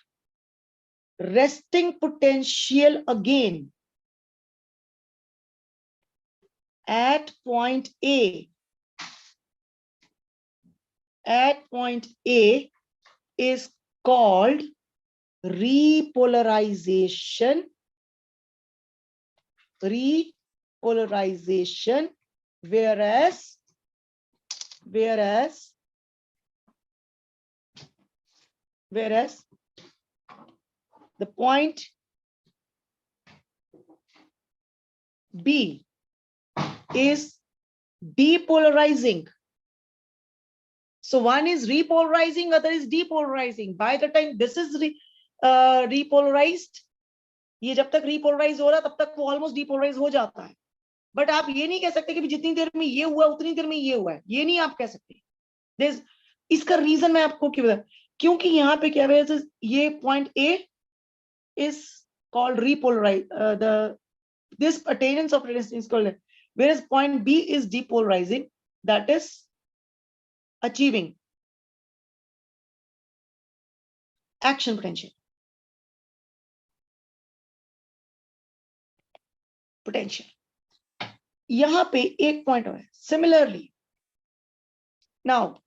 resting potential again at point A is called repolarization, whereas the point B is depolarizing. So one is repolarizing, other is depolarizing. By the time this is repolarized, ये जब तक repolarize हो रहा तब तक वो almost depolarize हो जाता है. बट आप ये नहीं कह सकते कि जितनी देर में ये हुआ उतनी देर में ये हुआ है, ये नहीं आप कह सकते. इसका रीजन मैं आपको क्यों बता, क्योंकि यहाँ पे क्या है, ये point A is called repolarize, this attainance of resistance is called, whereas point B is depolarizing, that is achieving action potential. यहां पे एक पॉइंट है. Similarly, now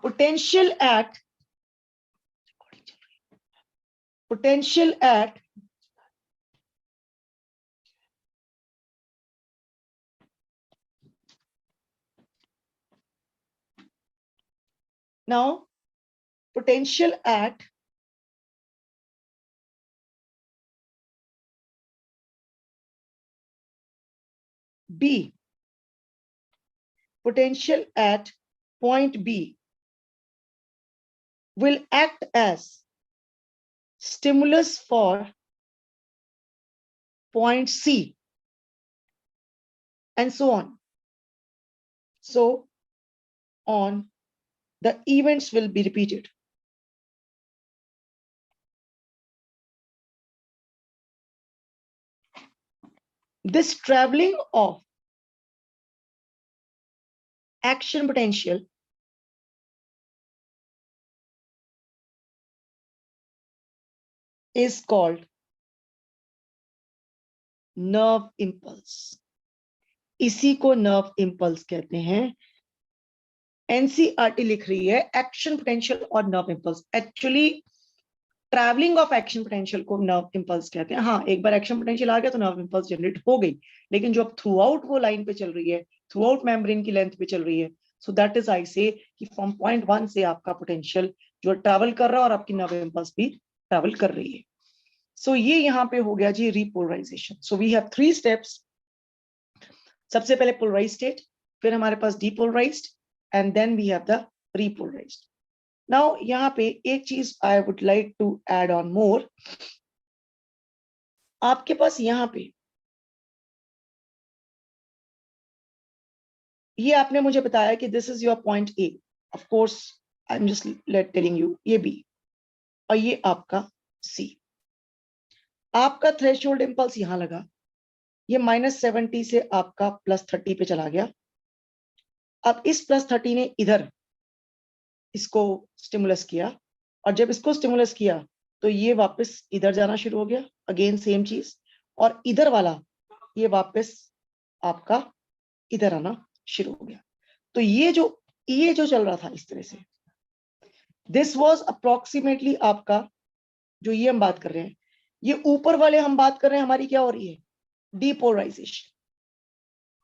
potential at B, potential at point B will act as stimulus for point C, and so on. So on, the events will be repeated. This traveling of action potential is called nerve impulse. इसी को nerve impulse कहते हैं. NCERT लिख रही है action potential और nerve impulse. Actually travelling of action potential को nerve impulse कहते हैं. हाँ, एक बार एक्शन पोटेंशियल आ गया तो नर्व इंपल्स जनरेट हो गई, लेकिन जो अब थ्रू आउट वो लाइन पे चल रही है, थ्रू आउट मेम्ब्रेन की लेंथ पे चल रही है, सो दैट इज आई से कि फ्रॉम पॉइंट 1 से आपका पोटेंशियल जो ट्रैवल कर रहा है और आपकी नर्व इम्पल्स भी ट्रैवल कर रही है. सो ये यहाँ पे हो गया जी repolarization. So we have 3 steps. सबसे पहले पोलराइज स्टेट, फिर हमारे पास depolarized, and then we have the repolarized. Now यहाँ पे एक चीज I would like to add on more. आपके पास यहाँ पे ये आपने मुझे बताया कि this is your point A. Of course I am just telling you ये बी और ये आपका सी. आपका थ्रेशोल्ड इंपल्स यहां लगा, ये -70 से आपका +30 पे चला गया. अब इस +30 ने इधर इसको स्टिमुलस किया, और जब इसको स्टिमुलस किया तो ये वापस इधर जाना शुरू हो गया, अगेन सेम चीज. और इधर वाला ये वापस आपका इधर आना शुरू हो गया. तो ये जो चल रहा था इस तरह से, दिस वाज अप्रोक्सीमेटली आपका जो ये हम बात कर रहे हैं, ये ऊपर वाले हम बात कर रहे हैं, हमारी क्या हो रही है, डीपोलराइजेशन,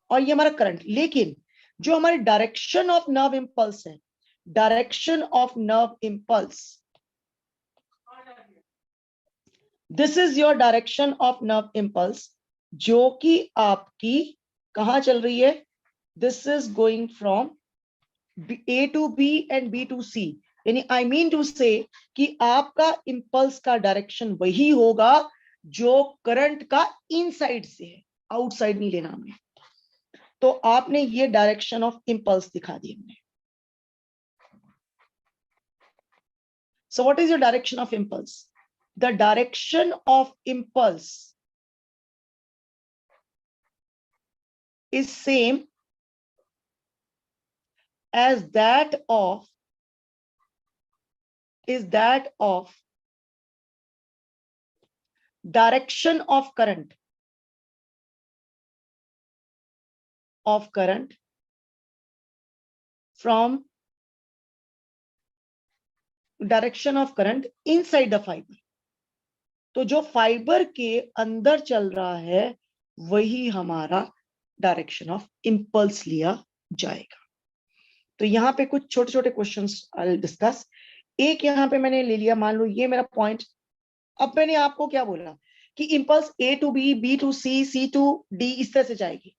और ये हमारा करंट. लेकिन जो हमारी डायरेक्शन ऑफ नर्व इंपल्स है, direction of nerve impulse, this is your direction of nerve impulse, जो कि आपकी कहां चल रही है, this is going from A to B and B to C. यानी आई मीन टू से कि आपका इंपल्स का डायरेक्शन वही होगा जो करंट का इनसाइड से है, आउटसाइड नहीं लेना हमने. तो आपने ये डायरेक्शन ऑफ इंपल्स दिखा दी हमने. So what is your direction of impulse? The direction of impulse is same as that of direction of current from direction of current inside the fiber. तो जो फाइबर के अंदर चल रहा है वही हमारा डायरेक्शन ऑफ इंपल्स लिया जाएगा. तो यहाँ पे कुछ छोटे छोटे क्वेश्चंस आई विल डिस्कस. एक यहाँ पे मैंने ले लिया, मान लो ये मेरा पॉइंट. अब मैंने आपको क्या बोला कि impulse A to B, B to C, C to D इस तरह से जाएगी.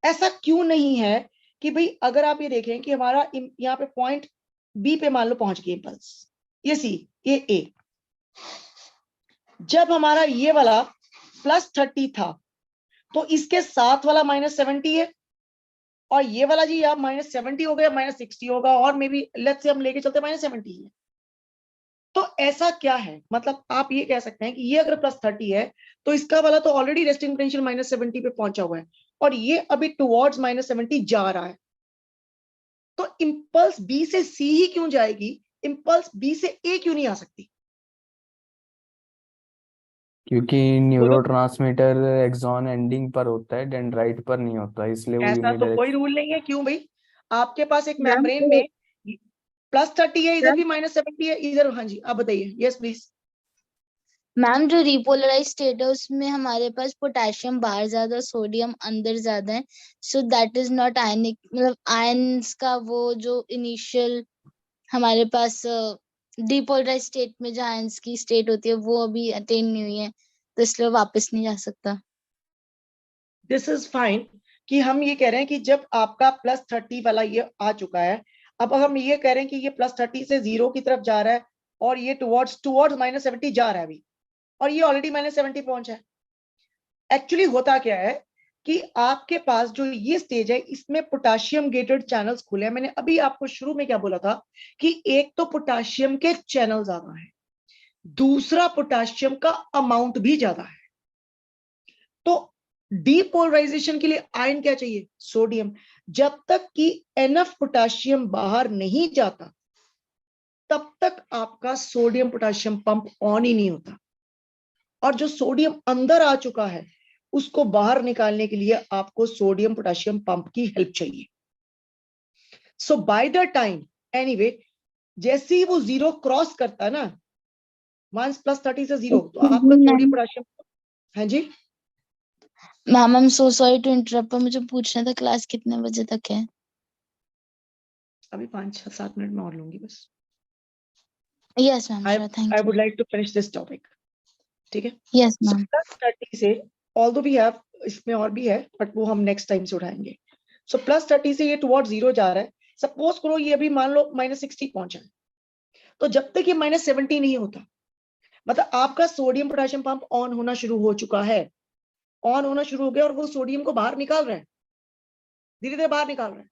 ऐसा क्यों नहीं है कि भाई अगर आप ये देखें कि हमारा यहाँ पे पॉइंट B पे मान लो पहुंच गया इंपल्स, ये C, ये A. जब हमारा ये वाला +30 था तो इसके साथ वाला -70 है, और ये वाला जी आप -70 हो गया, -60 होगा, और मे बी लेट्स से हम लेके चलते -70 है. तो ऐसा क्या है, मतलब आप ये कह सकते हैं कि ये अगर +30 है तो इसका वाला तो ऑलरेडी रेस्टिंग पोटेंशियल -70 पे पहुंचा हुआ है, और ये अभी टुवर्ड्स -70 जा रहा है. तो इंपल्स बी से सी ही क्यों जाएगी, इंपल्स बी से ए क्यों नहीं आ सकती? क्योंकि न्यूरोट्रांसमीटर एक्सॉन एंडिंग पर होता है, डेंड्राइट पर नहीं होता, इसलिए वो ऐसा तो यूनिडायरेक्शन. कोई रूल नहीं है. क्यों भाई, आपके पास एक मैम, मेम्ब्रेन में +30 है, इधर भी -70 है, इधर. हाँ जी आप बताइए. Yes please. मैम जो रिपोलराइज स्टेट है उसमें हमारे पास पोटेशियम बाहर ज्यादा, सोडियम अंदर ज्यादा है. सो दैट इज नॉट आयनिक, मतलब आयंस का वो जो इनिशियल हमारे पास डिपोलराइज स्टेट में जो आयंस की स्टेट होती है वो अभी अटेन नहीं हुई है, तो इसलिए वापस नहीं जा सकता. दिस इज फाइन कि हम ये कह रहे हैं कि जब आपका +30 वाला ये आ चुका है, अब हम ये कह रहे हैं कि ये +30 से 0 की तरफ जा रहा है, और ये टुवर्ड्स -70 जा रहा है अभी, और ये ऑलरेडी -70 पहुंचा है. एक्चुअली होता क्या है कि आपके पास जो ये स्टेज है इसमें पोटेशियम गेटेड चैनल्स खुले हैं. मैंने अभी आपको शुरू में क्या बोला था कि एक तो पोटेशियम के चैनल ज्यादा है, दूसरा पोटेशियम का अमाउंट भी ज्यादा है. तो डीपोलराइजेशन के लिए आयन क्या चाहिए, सोडियम. जब तक कि एनफ पोटेशियम बाहर नहीं जाता तब तक आपका सोडियम पोटेशियम पंप ऑन ही नहीं होता, और जो सोडियम अंदर आ चुका है उसको बाहर निकालने के लिए आपको सोडियम पोटेशियम पंप की हेल्प चाहिए. सो बाय द टाइम एनीवे जैसे ही वो 0 क्रॉस करता है ना, -+30 से 0, तो आपका सोडियम पोटेशियम. हाँ जी ma'am I am so sorry to interrupt, पर मुझे पूछना था क्लास कितने बजे तक है. अभी 5-7 मिनट में और लूंगी बस. Yes, ma'am. Sure. Thank I you. would like to finish this topic. ठीक है. Yes, So ma'am. plus 30 से although we have इसमें और भी है but वो हम next time से उठाएंगे. So plus 30 से ये towards 0 जा रहा है. Suppose करो ये अभी मान लो -60 पहुंचा है. तो जब तक ये -70 नहीं होता, मतलब आपका सोडियम पोटेशियम पंप ऑन होना शुरू हो चुका है, ऑन होना शुरू हो गया और वो सोडियम को बाहर निकाल रहा है, धीरे धीरे बाहर निकाल रहा है.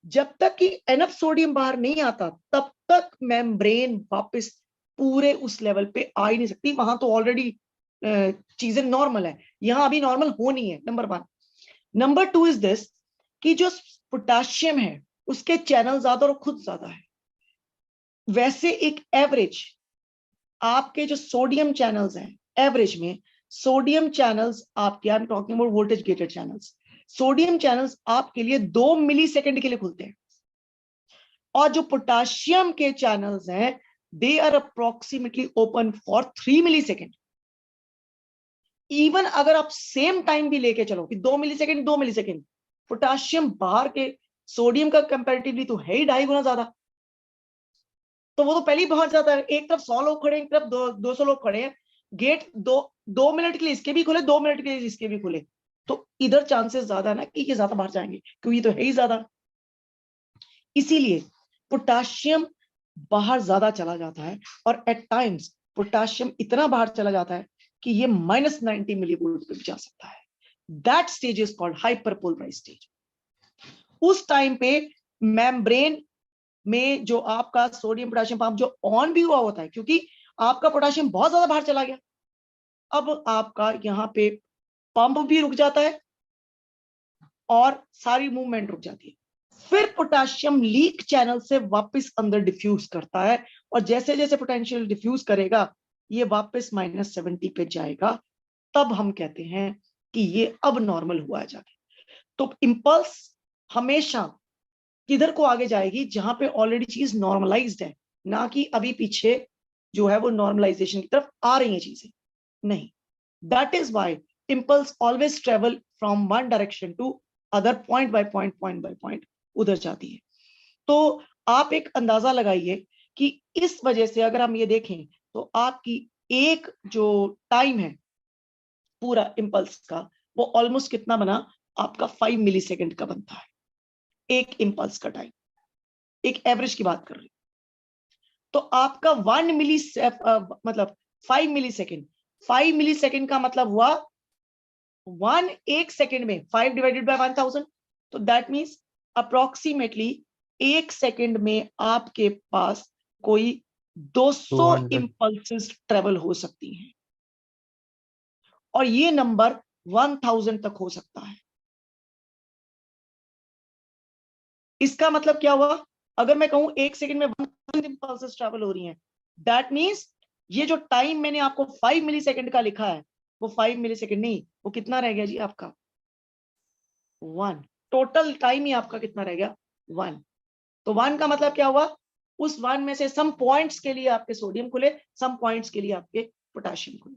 जब तक कि एनफ सोडियम बाहर नहीं आता तब तक मेम्ब्रेन वापस पूरे उस लेवल पे आ ही नहीं सकती. वहां तो ऑलरेडी चीजें नॉर्मल है, यहां अभी नॉर्मल होनी है. नंबर 1. नंबर 2 इज दिस कि जो पोटेशियम है उसके चैनल ज्यादा और खुद ज्यादा है. वैसे एक एवरेज आपके जो सोडियम चैनल्स हैं, एवरेज में सोडियम चैनल्स आपके, I am talking about voltage gated channels, sodium channels आपके लिए 2 मिलीसेकंड के लिए खुलते हैं. और जो पोटेशियम के चैनल्स हैं they are approximately open for 3 millisecond. Even अगर आप सेम टाइम भी लेके चलो कि 2 मिलीसेकंड, पोटेशियम बाहर के सोडियम का कंपैरेटिवली तो है ही 2.5 गुना ज्यादा, तो वो तो पहले ही बहुत ज्यादा है. एक तरफ 100 लोग खड़े हैं, एक तरफ 200 लोग खड़े हैं. गेट 2 मिनट के लिए इसके भी खुले, 2 मिनट के लिए इसके भी खुले, तो इधर चांसेस ज्यादा है ना कि ये ज्यादा बाहर जाएंगे क्योंकि ये तो है ही ज्यादा. इसीलिए पोटेशियम बाहर ज्यादा चला जाता है और एट टाइम्स पोटेशियम इतना बाहर चला जाता है कि ये -90 मिलीवोल्ट पे भी जा सकता है. That stage is called hyperpolarized stage. उस टाइम पे मेम्ब्रेन में जो आपका सोडियम पोटेशियम पंप जो ऑन भी हुआ होता है, क्योंकि आपका पोटेशियम बहुत ज्यादा बाहर चला गया, अब आपका यहाँ पे पंप भी रुक जाता है और सारी मूवमेंट रुक जाती है. फिर पोटेशियम लीक चैनल से वापस अंदर डिफ्यूज करता है और जैसे जैसे पोटेंशियल डिफ्यूज करेगा ये वापस -70 पे जाएगा. तब हम कहते हैं कि ये अब नॉर्मल हुआ है जाके. तो इंपल्स हमेशा किधर को आगे जाएगी, जहां पे ऑलरेडी चीज नॉर्मलाइज्ड है, ना कि अभी पीछे जो है वो नॉर्मलाइजेशन की तरफ आ रही है चीजें. नहीं. That is why impulse always travel from one direction to other, point by point उधर जाती है. तो आप एक अंदाजा लगाइए कि इस वजह से अगर हम ये देखें तो आपकी एक जो टाइम है पूरा इंपल्स का वो ऑलमोस्ट कितना बना, आपका 5 मिलीसेकंड का बनता है एक इंपल्स का टाइम. एक एवरेज की बात कर रही. तो आपका 1 मिली मतलब 5 मिलीसेकंड का मतलब हुआ 1 सेकंड में 5 डिवाइडेड बाय 1000. तो दैट मीन्स अप्रोक्सीमेटली 1 सेकंड में आपके पास कोई 200 200 इंपल्सेस ट्रेवल हो सकती हैं और ये नंबर 1000 तक हो सकता है. इसका मतलब क्या हुआ, अगर मैं कहूं 1 सेकंड में 1000 इंपल्सेस ट्रेवल हो रही हैं, दैट मीन्स ये जो टाइम मैंने आपको 5 मिलीसेकंड का लिखा है वो 5 मिलीसेकंड नहीं, वो कितना रह गया जी आपका 1. टोटल टाइम ही आपका कितना रह गया 1. तो 1 का मतलब क्या हुआ, उस 1 में से सम पॉइंट्स के लिए आपके सोडियम खुले, सम पॉइंट्स के लिए आपके पोटेशियम खुले.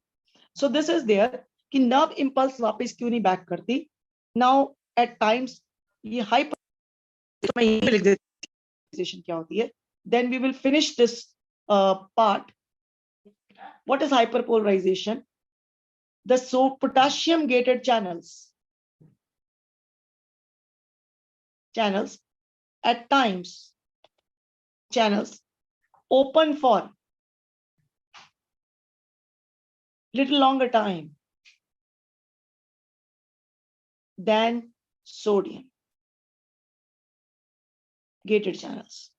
सो दिस इज देयर कि नर्व इंपल्स वापस क्यों नहीं बैक करती. नाउ एट टाइम्स ये हाइपर, मैं ये लिख देती क्या होती है, then we will finish this part. What is hyperpolarisation? The potassium gated channels at times channels open for little longer time than sodium gated channels.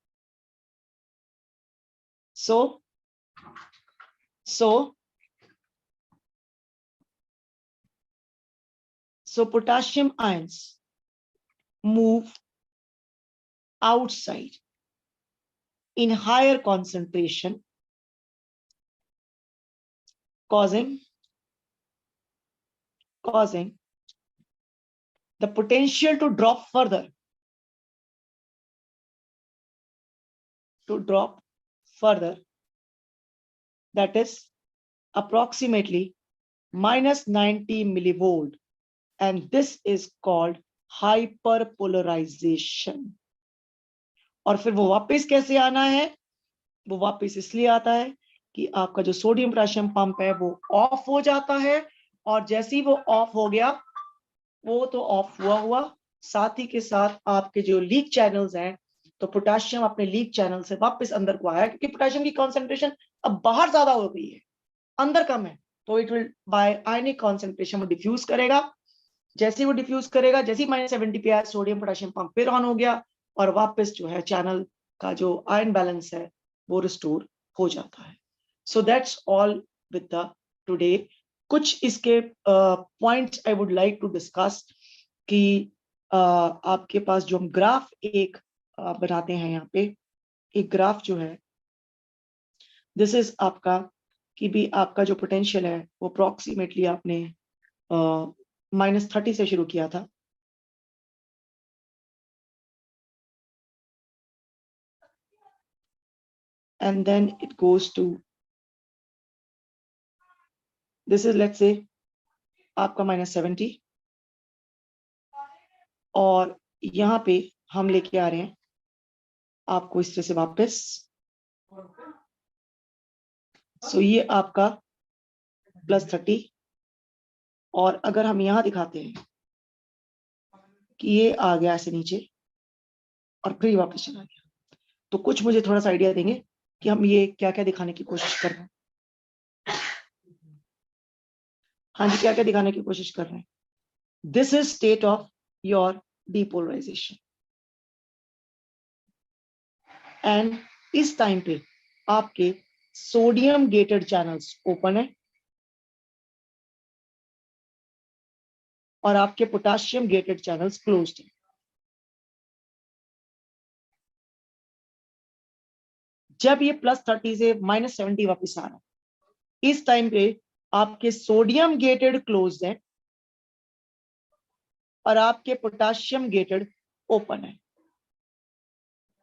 So potassium ions move outside in higher concentration, causing the potential to drop further, that is approximately -90 millivolt, and this is called hyperpolarization. और फिर वो वापस कैसे आना है, वो वापस इसलिए आता है कि आपका जो सोडियम पोटेशियम पंप है वो ऑफ हो जाता है, और जैसे ही वो ऑफ हो गया, वो तो ऑफ हुआ, साथ ही के साथ आपके जो लीक चैनल्स हैं, तो पोटेशियम अपने लीक चैनल से वापस अंदर को आया, क्योंकि पोटेशियम की कॉन्सेंट्रेशन अब बाहर ज्यादा हो गई है, अंदर कम है, तो it will buy ionic concentration वो डिफ्यूज करेगा। जैसे वो डिफ्यूज करेगा, जैसे ही -70 पे आया, सोडियम पोटेशियम पंप फिर ऑन हो गया, और वापस जो है चैनल का जो आयन बैलेंस है वो रिस्टोर हो जाता है। So that's all with the today. कुछ इसके points I would like to discuss कि आपके पास जो हम ग्राफ एक बनाते हैं, यहाँ पे एक ग्राफ जो है, दिस इज आपका कि भी आपका जो पोटेंशियल है वो अप्रोक्सीमेटली आपने -30 से शुरू किया था, and then it goes to this is, let's say, आपका -70, और यहाँ पे हम लेके आ रहे हैं आपको इस तरह से वापस। सो ये आपका +30, और अगर हम यहाँ दिखाते हैं कि ये आ गया ऐसे नीचे और फिर वापस चला गया, तो कुछ मुझे थोड़ा सा आइडिया देंगे कि हम ये क्या क्या दिखाने की कोशिश कर रहे हैं। हाँ जी, क्या क्या दिखाने की कोशिश कर रहे हैं। This is state of your depolarisation, and इस टाइम पे आपके सोडियम गेटेड चैनल्स ओपन है और आपके पोटेशियम गेटेड चैनल्स क्लोज्ड है। जब ये +30 से -70 वापस आ रहा है, इस टाइम पे आपके सोडियम गेटेड क्लोज्ड है और आपके पोटेशियम गेटेड ओपन है।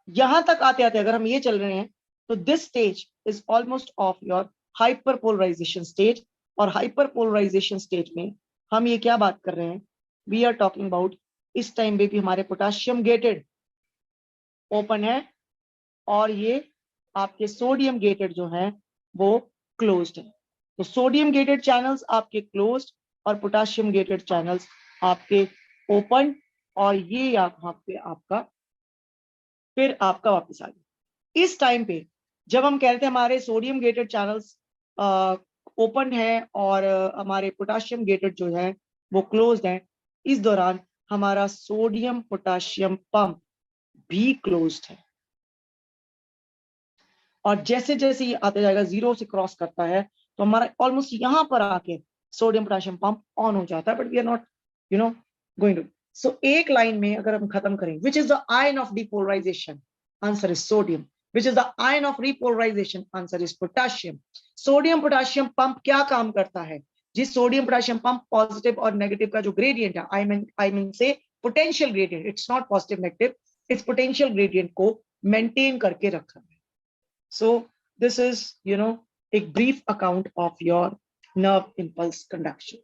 यहां तक आते आते अगर हम ये चल रहे हैं, तो this stage is almost of your hyperpolarisation stage, और हाइपरपोलराइजेशन स्टेज में हम ये क्या बात कर रहे हैं, वी आर टॉकिंग अबाउट इस टाइम पे भी हमारे पोटेशियम गेटेड ओपन है और ये आपके सोडियम गेटेड जो है वो क्लोज्ड है। तो सोडियम गेटेड चैनल्स आपके क्लोज्ड और पोटेशियम गेटेड चैनल्स आपके ओपन, और ये यहाँ पे आपका फिर आपका वापस आ गया। इस टाइम पे जब हम कह रहे थे हमारे सोडियम गेटेड चैनल्स ओपन है और हमारे पोटेशियम गेटेड जो है वो क्लोज्ड है, इस दौरान हमारा सोडियम पोटेशियम पंप भी क्लोज्ड है, और जैसे जैसे ये आते जाएगा, 0 से क्रॉस करता है, तो हमारा ऑलमोस्ट यहां पर आके सोडियम पोटेशियम पंप ऑन हो जाता है, but we are not going to. So एक लाइन में अगर हम खत्म करें, which is the ion of depolarization, answer is sodium. Which is the ion of repolarization, answer is potassium. Sodium potassium pump क्या काम करता है, जिस सोडियम पोटेशियम पंप पॉजिटिव और नेगेटिव का जो ग्रेडियंट है, I mean say potential gradient, it's not positive negative, इस पोटेंशियल ग्रेडियंट को मेंटेन करके रखा है। So this is, a brief account of your nerve impulse conduction.